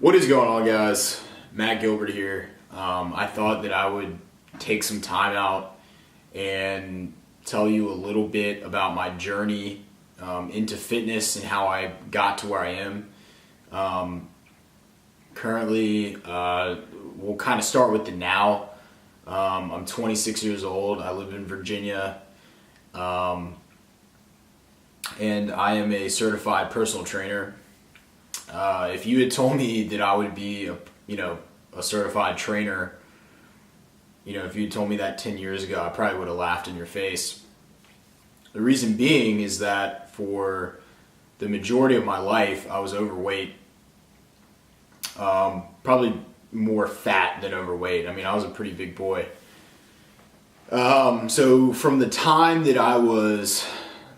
What is going on, guys? Matt Gilbert here. I thought that I would take some time out and tell you a little bit about my journey into fitness and how I got to where I am. Currently, we'll kind of start with the now. I'm 26 years old. I live in Virginia. And I am a certified personal trainer. If you had told me that I would be a certified trainer, if you had told me that 10 years ago, I probably would have laughed in your face. The reason being is that for the majority of my life, I was overweight. Probably more fat than overweight. I mean, I was a pretty big boy. So from the time that I was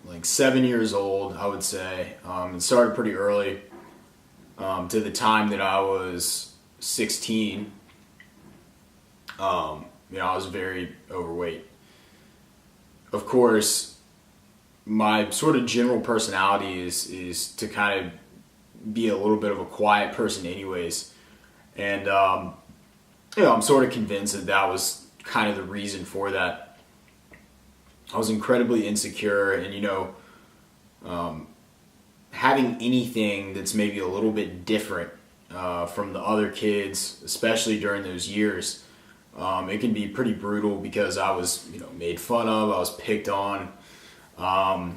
like 7 years old, I would say, it started pretty early, to the time that I was 16, I was very overweight. Of course, my sort of general personality is to kind of be a little bit of a quiet person anyways. And, I'm sort of convinced that was kind of the reason for that. I was incredibly insecure and, having anything that's maybe a little bit different from the other kids, especially during those years, it can be pretty brutal because I was, made fun of, I was picked on, and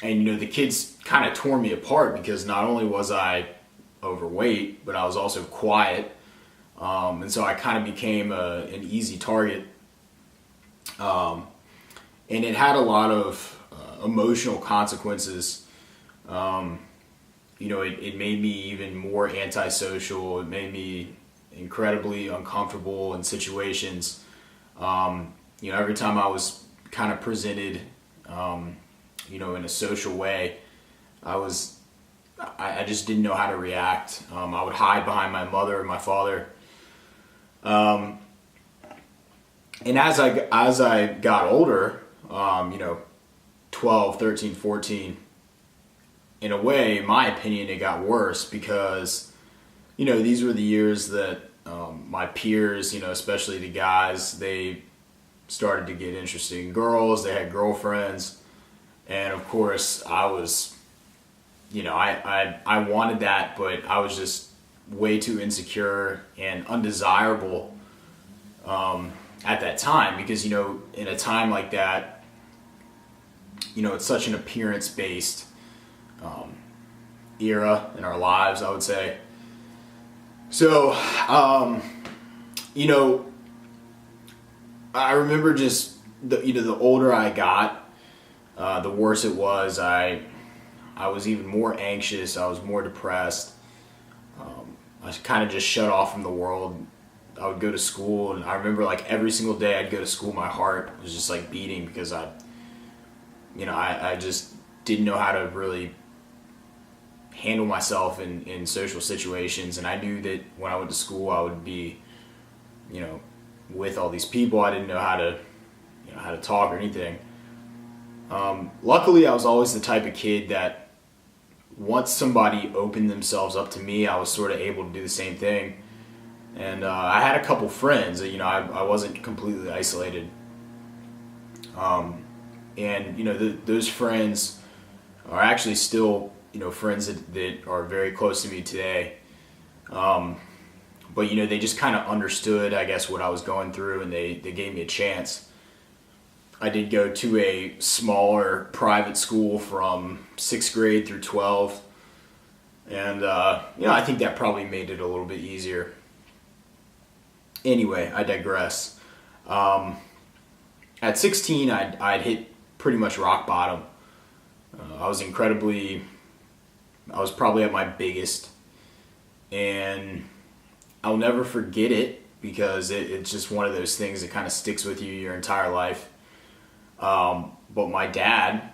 the kids kind of tore me apart because not only was I overweight, but I was also quiet, and so I kind of became an easy target, and it had a lot of emotional consequences. It made me even more antisocial. It made me incredibly uncomfortable in situations. Every time I was kind of presented, in a social way, I just didn't know how to react. I would hide behind my mother and my father. And as I got older, 12, 13, 14, in a way, in my opinion, it got worse because, these were the years that my peers, especially the guys, they started to get interested in girls. They had girlfriends. And of course, I was, I wanted that, but I was just way too insecure and undesirable at that time because, in a time like that, it's such an appearance-based era in our lives, I would say. So, I remember just the older I got, the worse it was. I was even more anxious. I was more depressed. I kind of just shut off from the world. I would go to school, and I remember like every single day I'd go to school, my heart was just like beating because I just didn't know how to really handle myself in social situations, and I knew that when I went to school I would be with all these people. I didn't know how to talk or anything. Luckily I was always the type of kid that once somebody opened themselves up to me, I was sort of able to do the same thing. And I had a couple friends that, I wasn't completely isolated. Those friends are actually still friends that are very close to me today. But they just kind of understood, I guess, what I was going through, and they gave me a chance. I did go to a smaller private school from 6th grade through 12th. And, I think that probably made it a little bit easier. Anyway, I digress. At 16, I'd hit pretty much rock bottom. I was probably at my biggest, and I'll never forget it because it's just one of those things that kind of sticks with you your entire life. But my dad,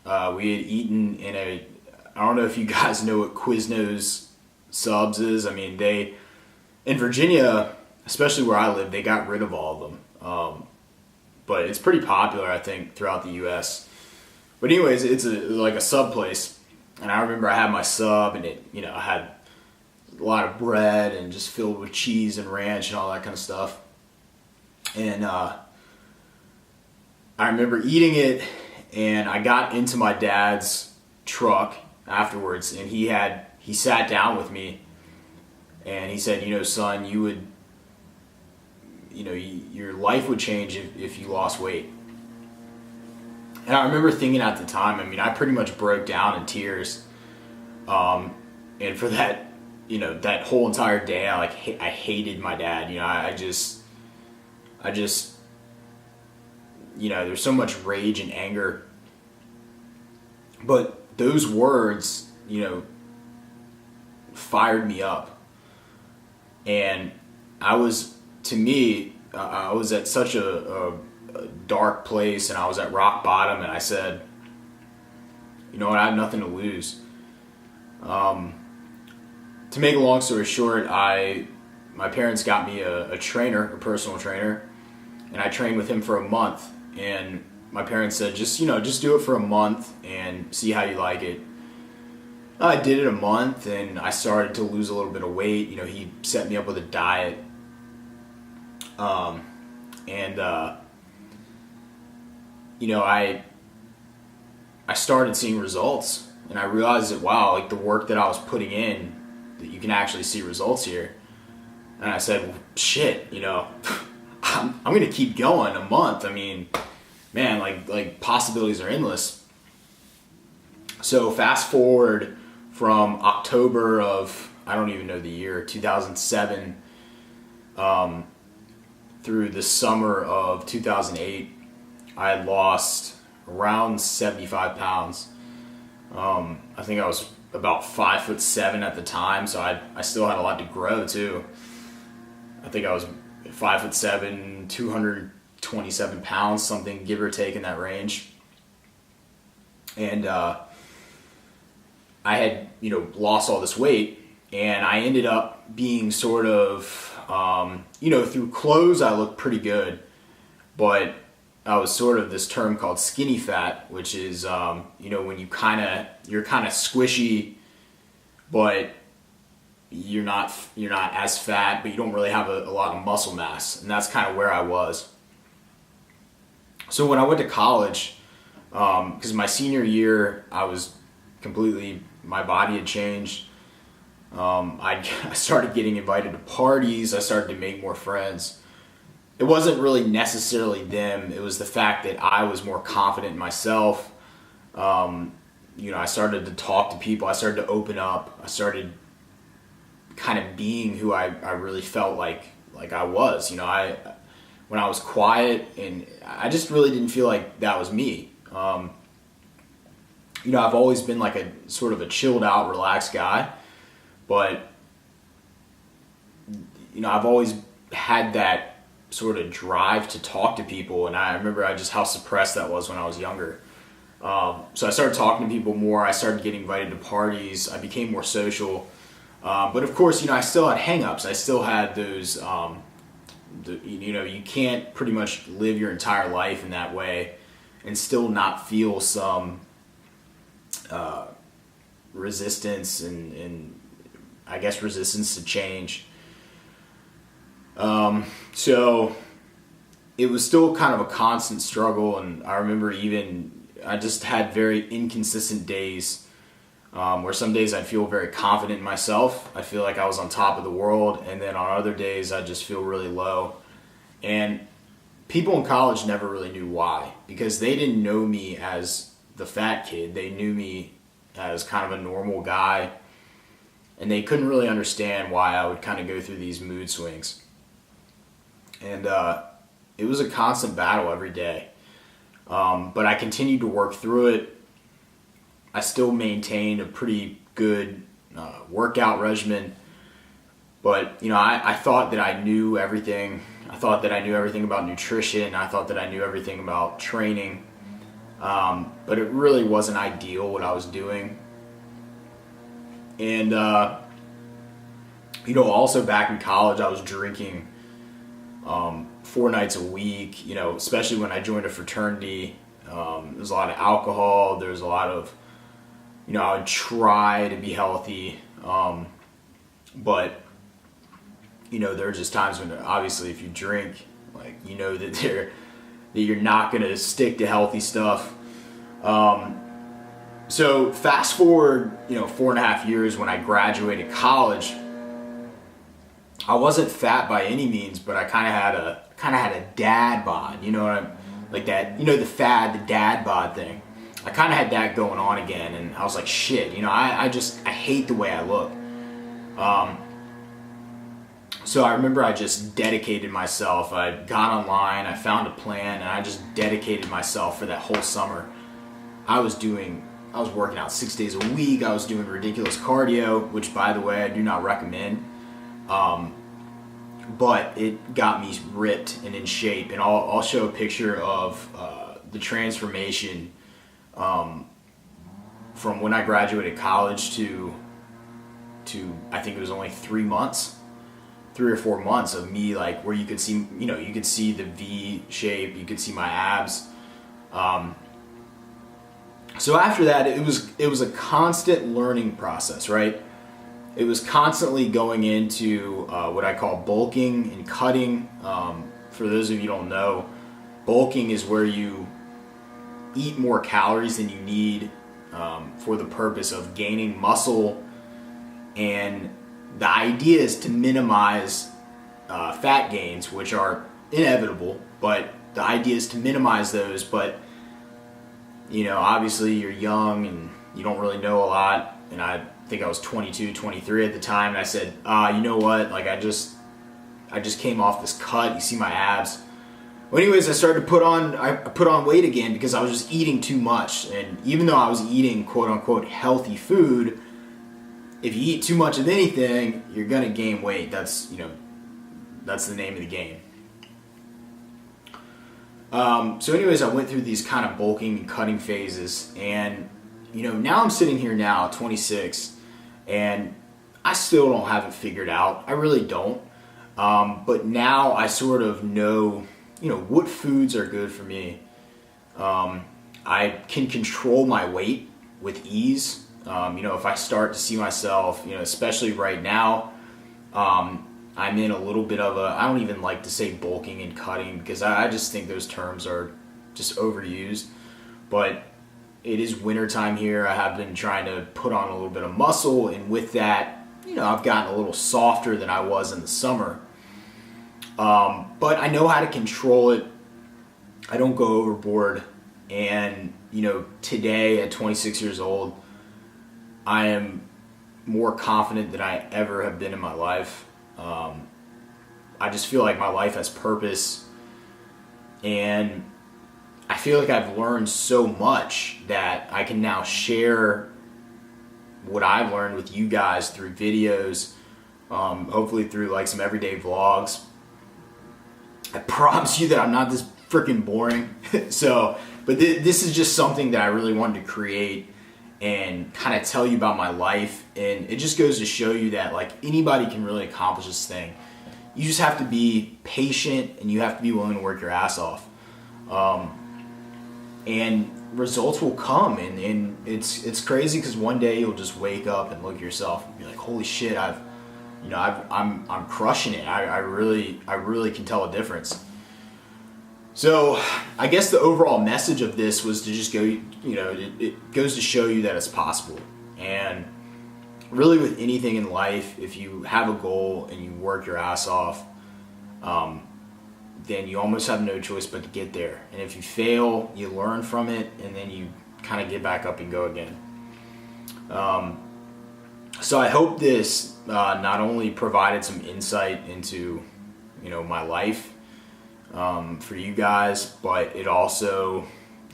we had eaten I don't know if you guys know what Quiznos subs is. I mean, in Virginia, especially where I live, they got rid of all of them. But it's pretty popular, I think, throughout the U.S. But anyways, it's like a sub place. And I remember I had my sub, and I had a lot of bread and just filled with cheese and ranch and all that kind of stuff. And I remember eating it, and I got into my dad's truck afterwards, and he sat down with me, and he said, son, your life would change if you lost weight. And I remember thinking at the time, I pretty much broke down in tears. And for that, that whole entire day, I hated my dad. I just, there's so much rage and anger. But those words, fired me up. And I was at such a dark place, and I was at rock bottom, and I said, I have nothing to lose. To make a long story short, my parents got me a personal trainer, and I trained with him for a month. And my parents said, just do it for a month and see how you like it. I did it a month, and I started to lose a little bit of weight. He set me up with a diet. I started seeing results, and I realized that, wow, the work that I was putting in, that you can actually see results here. And I said, well, shit, I'm going to keep going a month. Man, possibilities are endless. So fast forward from October of, I don't even know the year, 2007, through the summer of 2008, I had lost around 75 pounds. I think I was about 5'7" at the time, so I still had a lot to grow too. I think I was 5'7", 227 pounds, something give or take in that range. And I had, lost all this weight, and I ended up being sort of, through clothes I looked pretty good, but I was sort of this term called skinny fat, which is, when you're kind of squishy, but you're not as fat, but you don't really have a lot of muscle mass. And that's kind of where I was. So when I went to college, because my senior year, my body had changed. I started getting invited to parties. I started to make more friends. It wasn't really necessarily them. It was the fact that I was more confident in myself. I started to talk to people. I started to open up. I started kind of being who I really felt like I was. When I was quiet, and I just really didn't feel like that was me. I've always been like a sort of a chilled out, relaxed guy, but I've always had that sort of drive to talk to people, and I remember how suppressed that was when I was younger. So I started talking to people more. I started getting invited to parties. I became more social. But of course, I still had hang-ups. I still had those, you can't pretty much live your entire life in that way and still not feel some resistance and I guess resistance to change. So it was still kind of a constant struggle, and I remember I just had very inconsistent days, where some days I'd feel very confident in myself. I feel like I was on top of the world, and then on other days I just feel really low. And people in college never really knew why, because they didn't know me as the fat kid. They knew me as kind of a normal guy, and they couldn't really understand why I would kind of go through these mood swings. And it was a constant battle every day. But I continued to work through it. I still maintained a pretty good workout regimen. But, I thought that I knew everything. I thought that I knew everything about nutrition. I thought that I knew everything about training. But it really wasn't ideal what I was doing. And, also back in college, I was drinking 4 nights a week, especially when I joined a fraternity. There's a lot of alcohol. There's a lot of, I would try to be healthy. But you know, there are just times when obviously if you drink, like, you know that you're not going to stick to healthy stuff. So fast forward, you know, 4.5 years when I graduated college, I wasn't fat by any means, but I kind of had a dad bod, you know what I'm, like that, you know, the dad bod thing. I kind of had that going on again, and I was like, shit, you know, I hate the way I look. So I remember I just dedicated myself. I got online, I found a plan, and I just dedicated myself for that whole summer. I was working out 6 days a week. I was doing ridiculous cardio, which, by the way, I do not recommend. But it got me ripped and in shape, and I'll show a picture of the transformation from when I graduated college to I think it was only 3 or 4 months of me, like, where you could see, you know, you could see the V shape, you could see my abs. So after that, it was a constant learning process, right? It was constantly going into what I call bulking and cutting. For those of you who don't know, bulking is where you eat more calories than you need for the purpose of gaining muscle, and the idea is to minimize fat gains, which are inevitable, but the idea is to minimize those. But, you know, obviously you're young and you don't really know a lot, and I think I was 22, 23 at the time, and I said, you know what, like, I just came off this cut, you see my abs. Well, anyways, I started to put on weight again because I was just eating too much, and even though I was eating quote unquote healthy food, if you eat too much of anything, you're gonna gain weight. That's the name of the game. So anyways, I went through these kind of bulking and cutting phases, and, you know, now I'm sitting here now, 26, and I still don't have it figured out. I really don't. But now I sort of know, you know, what foods are good for me. I can control my weight with ease. You know, if I start to see myself, you know, especially right now, I'm in a little bit of I don't even like to say bulking and cutting because I just think those terms are just overused. But it is wintertime here. I have been trying to put on a little bit of muscle, and with that, you know, I've gotten a little softer than I was in the summer. But I know how to control it. I don't go overboard. And, you know, today at 26 years old, I am more confident than I ever have been in my life. I just feel like my life has purpose, and I feel like I've learned so much that I can now share what I've learned with you guys through videos, hopefully through like some everyday vlogs. I promise you that I'm not this freaking boring. But this is just something that I really wanted to create and kind of tell you about my life. And it just goes to show you that, like, anybody can really accomplish this thing. You just have to be patient, and you have to be willing to work your ass off. And results will come, and it's crazy because one day you'll just wake up and look at yourself and be like, holy shit, I'm crushing it. I really can tell a difference. So I guess the overall message of this was to just go, you know, it goes to show you that it's possible. And really with anything in life, if you have a goal and you work your ass off, then you almost have no choice but to get there. And if you fail, you learn from it, and then you kind of get back up and go again. So I hope this not only provided some insight into, you know, my life for you guys, but it also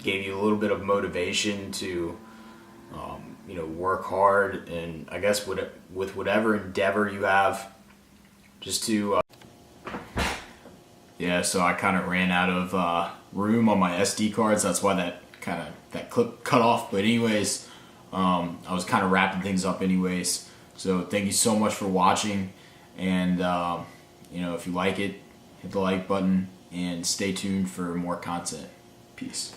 gave you a little bit of motivation to, you know, work hard, and I guess with whatever endeavor you have, just to so I kind of ran out of room on my SD cards. That's why that clip cut off. But anyways, I was kind of wrapping things up anyways. So thank you so much for watching, and you know, if you like it, hit the like button and stay tuned for more content. Peace.